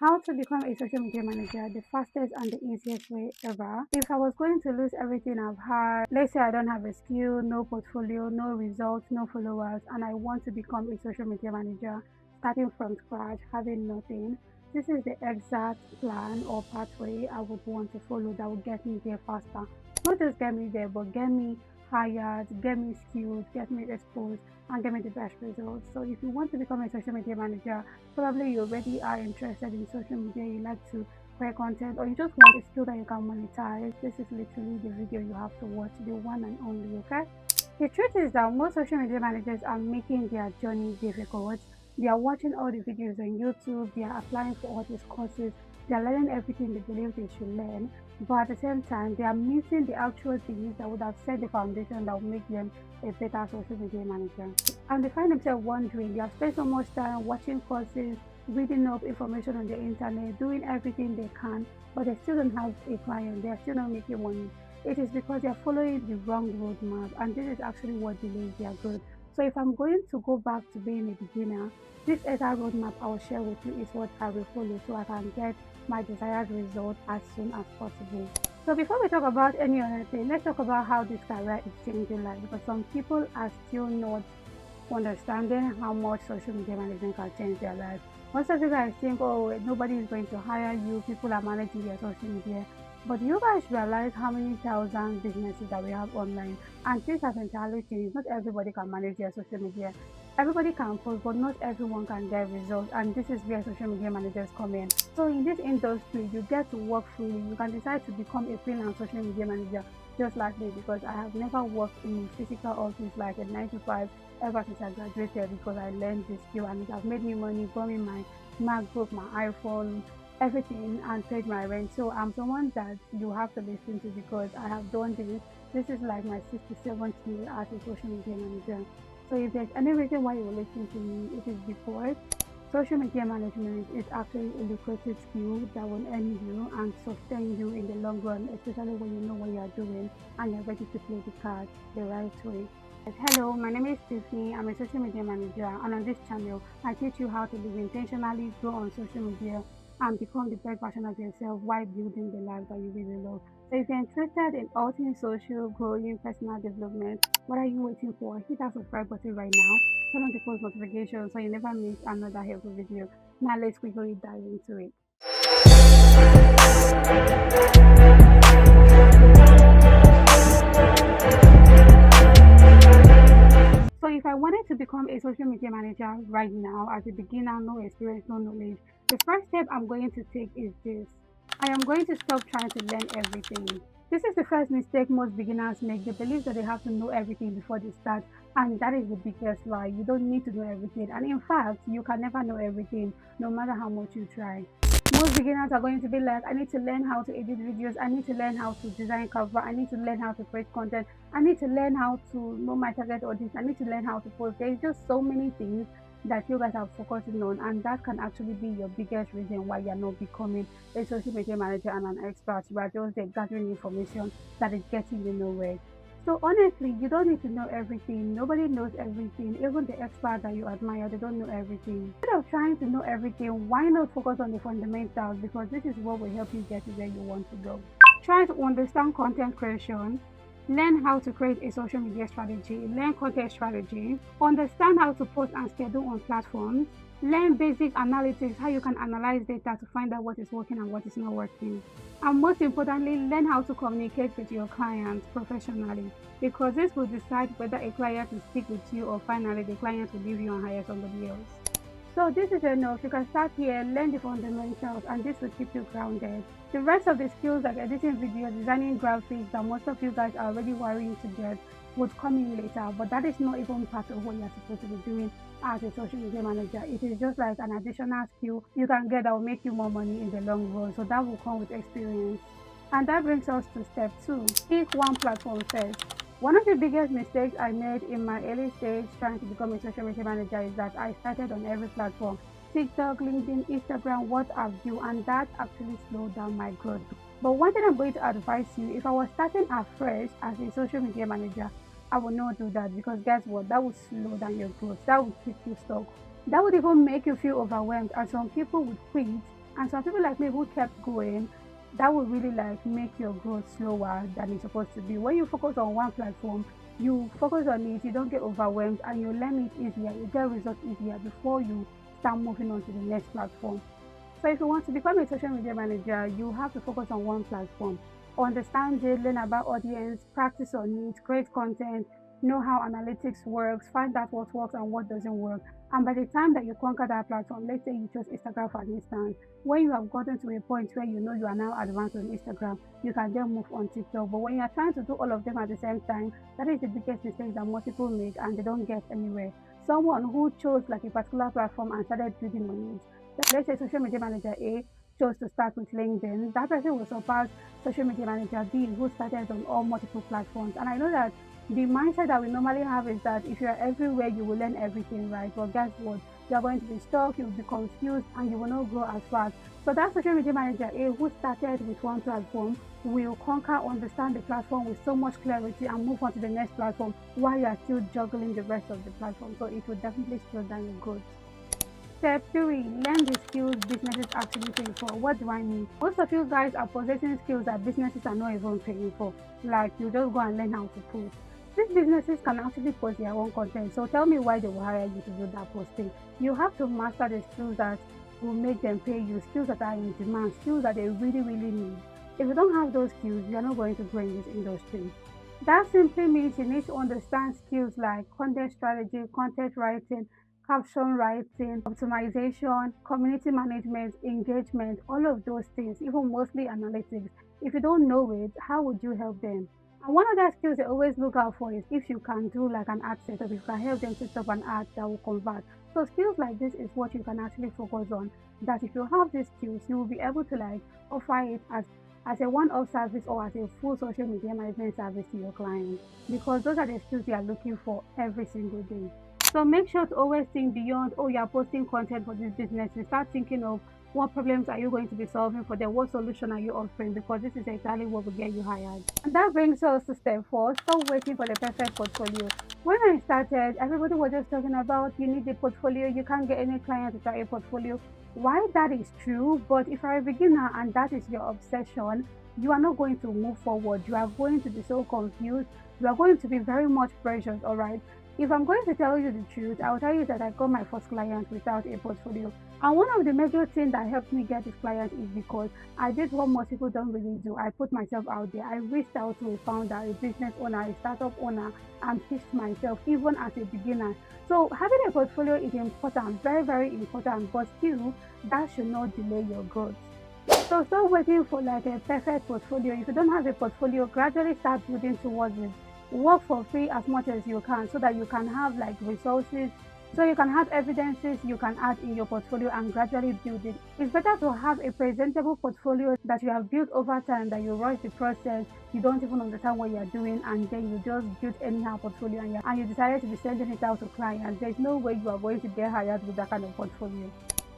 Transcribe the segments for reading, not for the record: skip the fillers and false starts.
How to become a social media manager, the fastest and the easiest way ever. If I was going to lose everything I've had, let's say I don't have a skill, no portfolio, no results, no followers, and I want to become a social media manager, starting from scratch, having nothing, this is the exact plan or pathway I would want to follow that would get me there faster. Not just get me there, but get me hired, get me skills, get me exposed, and get me the best results. So if you want to become a social media manager, probably you already are interested in social media, you like to create content, or you just want a skill that you can monetize, this is literally the video you have to watch, the one and only, okay? The truth is that most social media managers are making their journey difficult. They are watching all the videos on YouTube, they are applying for all these courses, they are learning everything they believe they should learn, but at the same time, they are missing the actual things that would have set the foundation that will make them a better social media manager. And they find themselves wondering, they have spent so much time watching courses, reading up information on the internet, doing everything they can, but they still don't have a client, they are still not making money. It is because they are following the wrong roadmap, and this is actually what delays their growth. So if I'm going to go back to being a beginner, this entire roadmap I will share with you is what I will follow so I can get my desired result as soon as possible. So before we talk about any other thing, let's talk about how this career is changing life, because some people are still not understanding how much social media management can change their life. Most of you guys think, oh, nobody is going to hire you, people are managing their social media. But you guys realize how many thousand businesses that we have online, and things have entirely changed. Not everybody can manage their social media. Everybody can post, but not everyone can get results, and this is where social media managers come in. So in this industry, you get to work freely. You can decide to become a freelance social media manager, just like me, because I have never worked in a physical office like a 9 to 5 ever since I graduated, because I learned this skill and it has made me money, bought me my MacBook, my iPhone, everything, and paid my rent. So I'm someone that you have to listen to because I have done this. This is like my 67th year as a social media manager. So if there's any reason why you will listen to me, it is because social media management is actually a lucrative skill that will earn you and sustain you in the long run, especially when you know what you are doing and you're ready to play the cards the right way. Hello, my name is Tiffany. I'm a social media manager, and on this channel, I teach you how to live intentionally, grow on social media, and become the best version of yourself while building the life that you really love. So, if you're interested in all things social, growing, personal development, what are you waiting for? Hit that subscribe button right now. Turn on the post notifications so you never miss another helpful video. Now, let's quickly dive into it. So if I wanted to become a social media manager right now as a beginner, no experience, no knowledge, the first step I'm going to take is this. I am going to stop trying to learn everything. This is the first mistake most beginners make. They believe that they have to know everything before they start, and that is the biggest lie. You don't need to know everything, and in fact, you can never know everything, no matter how much you try. Most beginners are going to be like, I need to learn how to edit videos, I need to learn how to design cover, I need to learn how to create content, I need to learn how to know my target audience, I need to learn how to post. There's just so many things that you guys are focusing on, and that can actually be your biggest reason why you're not becoming a social media manager and an expert. You are just gathering information that is getting you nowhere. So honestly, you don't need to know everything. Nobody knows everything. Even the experts that you admire, they don't know everything. Instead of trying to know everything, why not focus on the fundamentals? Because this is what will help you get to where you want to go. Try to understand content creation. Learn how to create a social media strategy. Learn content strategy. Understand how to post and schedule on platforms. Learn basic analytics, how you can analyze data to find out what is working and what is not working. And most importantly, learn how to communicate with your clients professionally, because this will decide whether a client will stick with you or finally the client will leave you and hire somebody else. So this is enough. You can start here, learn the fundamentals, and this will keep you grounded. The rest of the skills like editing videos, designing graphics that most of you guys are already worrying to get would come in later, but that is not even part of what you're supposed to be doing as a social media manager. It is just like an additional skill you can get that will make you more money in the long run. So that will come with experience. And that brings us to step 2. Pick one platform first. One of the biggest mistakes I made in my early stage trying to become a social media manager is that I started on every platform: TikTok, LinkedIn, Instagram, what have you, and that actually slowed down my growth. But one thing I'm going to advise you, if I was starting afresh as a social media manager, I would not do that, because guess what? That would slow down your growth. That would keep you stuck. That would even make you feel overwhelmed, and some people would quit And some people like me who kept going, that would really like make your growth slower than it's supposed to be. When you focus on one platform, you focus on it, you don't get overwhelmed, and you learn it easier, you get results easier before you start moving on to the next platform. So if you want to become a social media manager, you have to focus on one platform. Understand it, learn about audience, practice on it, create content, know how analytics works, find out what works and what doesn't work. And by the time that you conquer that platform, let's say you chose Instagram for instance, when you have gotten to a point where you know you are now advanced on Instagram, you can then move on TikTok. But when you are trying to do all of them at the same time, that is the biggest mistake that most people make and they don't get anywhere. Someone who chose like a particular platform and started building on it, so let's say social media manager A chose to start with LinkedIn, that person will surpass social media manager B who started on all multiple platforms. And I know that the mindset that we normally have is that if you're everywhere, you will learn everything, right? But guess what? You're going to be stuck, you'll be confused, and you will not grow as fast. So that social media manager A who started with one platform will conquer, understand the platform with so much clarity and move on to the next platform while you're still juggling the rest of the platform. So it will definitely slow down your growth. Step 3. Learn the skills businesses actually pay for. What do I mean? Most of you guys are possessing skills that businesses are not even paying for. Like you just go and learn how to post. These businesses can actually post their own content. So tell me why they will hire you to do that posting. You have to master the skills that will make them pay you, skills that are in demand, skills that they really, really need. If you don't have those skills, you're not going to grow in this industry. That simply means you need to understand skills like content strategy, content writing, caption writing, optimization, community management, engagement, all of those things, even mostly analytics. If you don't know it, how would you help them? And one of the skills they always look out for is if you can do like an ad setup, if you can help them set up an ad that will convert. So skills like this is what you can actually focus on. That if you have these skills, you will be able to like offer it as a one-off service or as a full social media management service to your clients because those are the skills you are looking for every single day. So make sure to always think beyond, oh, you're posting content for this business. You start thinking of what problems are you going to be solving for them? What solution are you offering? Because this is exactly what will get you hired. And that brings us to step 4. Stop waiting for the perfect portfolio. When I started, everybody was just talking about you need a portfolio. You can't get any client without a portfolio. Why that is true, but if you're a beginner and that is your obsession, you are not going to move forward. You are going to be so confused. You are going to be very much pressured, all right? If I'm going to tell you the truth, I'll tell you that I got my first client without a portfolio. And one of the major things that helped me get this client is because I did what most people don't really do. I put myself out there. I reached out to a founder, a business owner, a startup owner, and pitched myself even as a beginner. So having a portfolio is important, very, very important, but still that should not delay your growth. So stop waiting for like a perfect portfolio. If you don't have a portfolio, gradually start building towards it. Work for free as much as you can so that you can have like resources, so you can have evidences you can add in your portfolio and gradually build it. It's better to have a presentable portfolio that you have built over time, that you rush the process, you don't even understand what you're doing, and then you just build anyhow portfolio and you decided to be sending it out to clients. There's no way you are going to get hired with that kind of portfolio.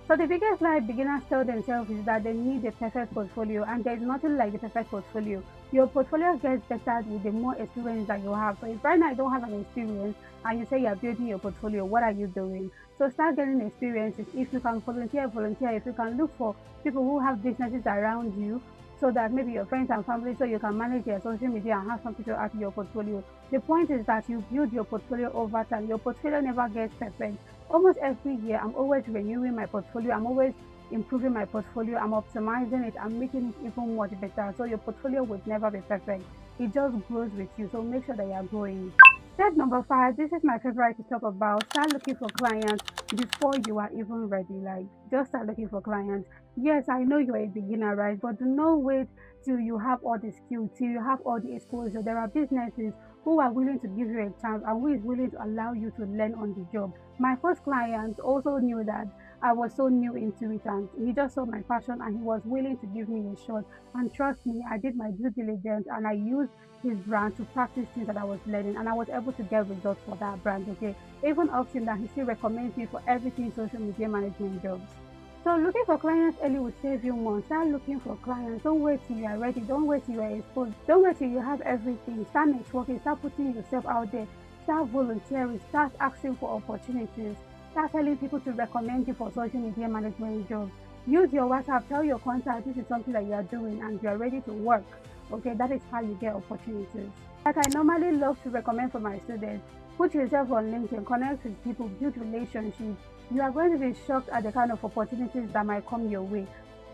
So the biggest lie beginners tell themselves is that they need a perfect portfolio, and there's nothing like the perfect portfolio. Your portfolio gets better with the more experience that you have. So if right now you don't have an experience and you say you're building your portfolio, what are you doing? So start getting experiences. If you can volunteer, volunteer. If you can look for people who have businesses around you, so that maybe your friends and family, so you can manage your social media and have something to add to your portfolio. The point is that you build your portfolio over time. Your portfolio never gets perfect. Almost every year, I'm always renewing my portfolio. I'm always improving my portfolio. I'm optimizing it. I'm making it even much better. So your portfolio will never be perfect. It just grows with you. So make sure that you are growing. Step number 5, this is my favorite to talk about. Start looking for clients before you are even ready. Like, just start looking for clients. Yes, I know you're a beginner, right? But do not wait till you have all the skills, till you have all the exposure. There are businesses who are willing to give you a chance and who is willing to allow you to learn on the job. My first client also knew that I was so new into it, and he just saw my passion and he was willing to give me a shot. And trust me, I did my due diligence and I used his brand to practice things that I was learning, and I was able to get results for that brand. Okay, even up till that he still recommends me for everything social media management jobs. So looking for clients early will save you months. Start looking for clients. Don't wait till you are ready. Don't wait till you are exposed. Don't wait till you have everything. Start networking. Start putting yourself out there. Start volunteering. Start asking for opportunities. Start telling people to recommend you for social media management jobs. Use your WhatsApp, tell your contact this is something that you are doing and you are ready to work. Okay, that is how you get opportunities. Like I normally love to recommend for my students, put yourself on LinkedIn, connect with people, build relationships. You are going to be shocked at the kind of opportunities that might come your way.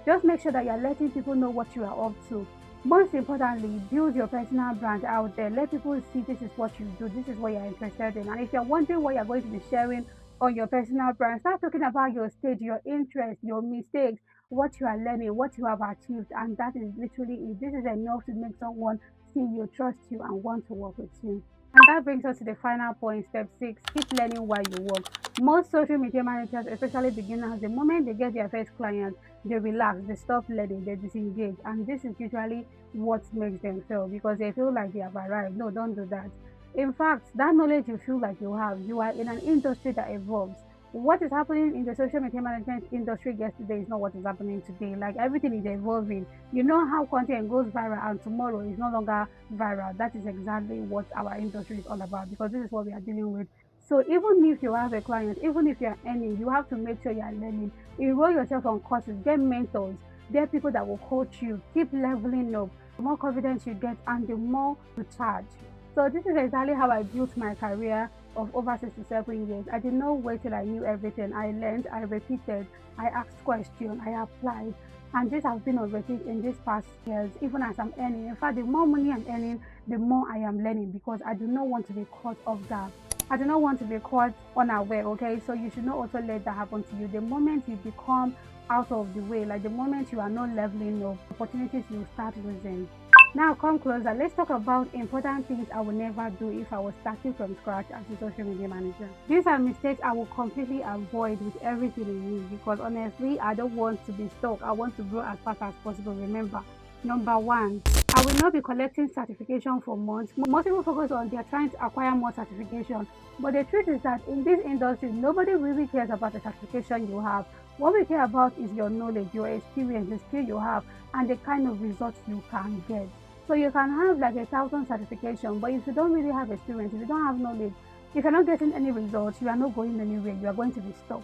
Just make sure that you're letting people know what you are up to. Most importantly, build your personal brand out there. Let people see this is what you do, this is what you're interested in. And if you're wondering what you're going to be sharing on your personal brand, start talking about your stage, your interests, your mistakes, what you are learning, what you have achieved. And that is literally it. This is enough to make someone see you, trust you, and want to work with you. And that brings us to the final point, step 6, keep learning while you work. Most social media managers, especially beginners, the moment they get their first client, they relax, they stop learning, they disengage. And this is usually what makes them fail because they feel like they have arrived. No, don't do that. In fact, that knowledge you feel like you have, you are in an industry that evolves. What is happening in the social media management industry yesterday is not what is happening today. Like everything is evolving. You know how content goes viral and tomorrow is no longer viral. That is exactly what our industry is all about because this is what we are dealing with. So even if you have a client, even if you are earning, you have to make sure you are learning. Enroll yourself on courses, get mentors, get people that will coach you, keep leveling up. The more confidence you get and the more you charge. So this is exactly how I built my career of over 67 years. I did not wait till I knew everything. I learned, I repeated, I asked questions, I applied. And this has been on repeat in these past years, even as I'm earning. In fact, the more money I'm earning, the more I am learning because I do not want to be caught off guard. I do not want to be caught unaware, okay? So you should not also let that happen to you. The moment you become out of the way, like the moment you are not leveling up, opportunities you start losing. Now come closer. Let's talk about important things I will never do if I was starting from scratch as a social media manager. These are mistakes I will completely avoid with everything in me because honestly, I don't want to be stuck. I want to grow as fast as possible. Remember, number one, I will not be collecting certification for months. Most people focus on they're trying to acquire more certification. But the truth is that in this industry, nobody really cares about the certification you have. What we care about is your knowledge, your experience, the skill you have, and the kind of results you can get. So you can have like 1,000 certification, but if you don't really have experience, if you don't have knowledge, if you're not getting any results, you are not going anywhere. You are going to be stuck.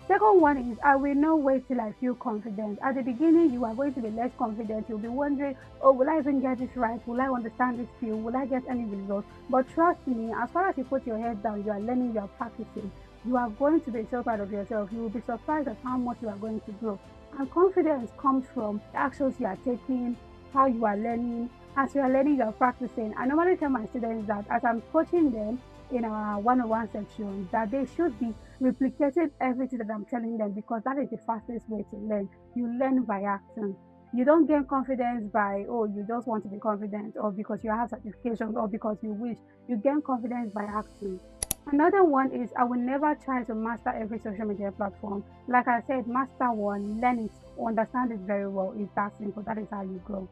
Second one is I will not wait till I feel confident. At the beginning, you are going to be less confident. You'll be wondering, oh, will I even get this right? Will I understand this field? Will I get any results? But trust me, as far as you put your head down, you are learning, you are practicing. You are going to be so proud of yourself. You will be surprised at how much you are going to grow. And confidence comes from the actions you are taking, how you are learning. As you are learning, you are practicing. I normally tell my students that as I'm coaching them in our one-on-one section, that they should be replicating everything that I'm telling them because that is the fastest way to learn. You learn by action. You don't gain confidence by, oh, you just want to be confident or because you have certifications or because you wish. You gain confidence by acting. Another one is I will never try to master every social media platform. Like I said, master one, learn it, understand it very well. It's that simple. That is how you grow.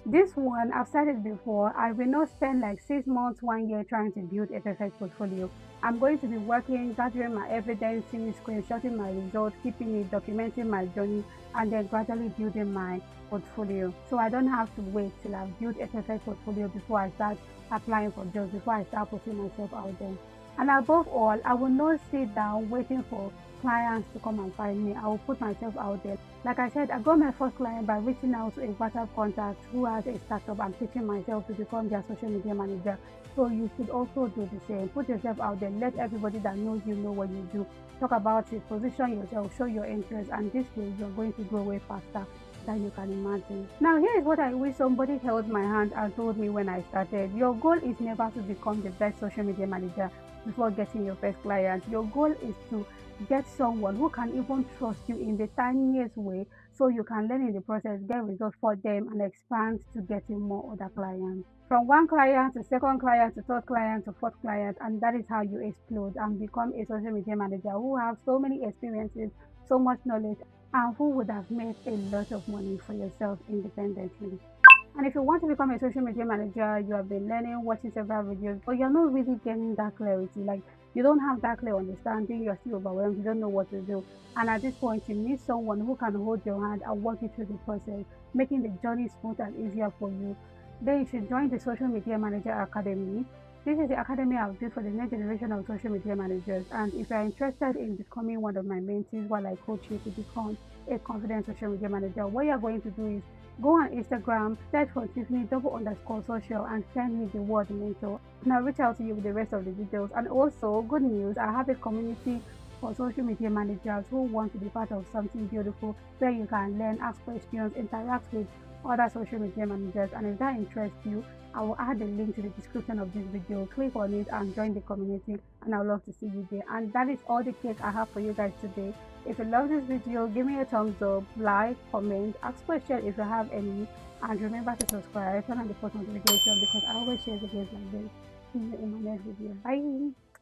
This one, I've said it before, I will not spend like 6 months, 1 year trying to build a perfect portfolio. I'm going to be working, gathering my evidence, screenshotting my results, keeping it, documenting my journey, and then gradually building my portfolio. So I don't have to wait till I've built a perfect portfolio before I start applying for jobs, before I start putting myself out there. And above all, I will not sit down waiting for clients to come and find me. I will put myself out there. Like I said, I got my first client by reaching out to a WhatsApp contact who has a startup and pitching myself to become their social media manager. So you should also do the same. Put yourself out there. Let everybody that knows you know what you do. Talk about it. Position yourself. Show your interest. And this way, you're going to grow way faster than you can imagine. Now, here is what I wish somebody held my hand and told me when I started. Your goal is never to become the best social media manager before getting your first client. Your goal is to get someone who can even trust you in the tiniest way so you can learn in the process, get results for them, and expand to getting more other clients. From one client to second client to third client to fourth client, and that is how you explode and become a social media manager who have so many experiences, so much knowledge, and who would have made a lot of money for yourself independently. And if you want to become a social media manager, you have been learning, watching several videos, but you're not really getting that clarity. Like you don't have that clear understanding, you're still overwhelmed, you don't know what to do. And at this point, you need someone who can hold your hand and walk you through the process, making the journey smooth and easier for you. Then you should join the Social Media Manager Academy. This is the academy I've built for the next generation of social media managers. And if you're interested in becoming one of my mentees while I coach you to become a confident social media manager. What you're going to do is go on Instagram, search for Tiffany _social and send me the word mentor. And I'll reach out to you with the rest of the details. And also, good news, I have a community for social media managers who want to be part of something beautiful where you can learn, ask questions, interact with other social media managers. And if that interests you, I will add the link to the description of this video. Click on it and join the community, and I'd love to see you there. And that is all the cake I have for you guys today. If you love this video, give me a thumbs up, like, comment, ask questions if you have any, and remember to subscribe, turn on the post notification because I always share videos like this. See you in my next video. Bye.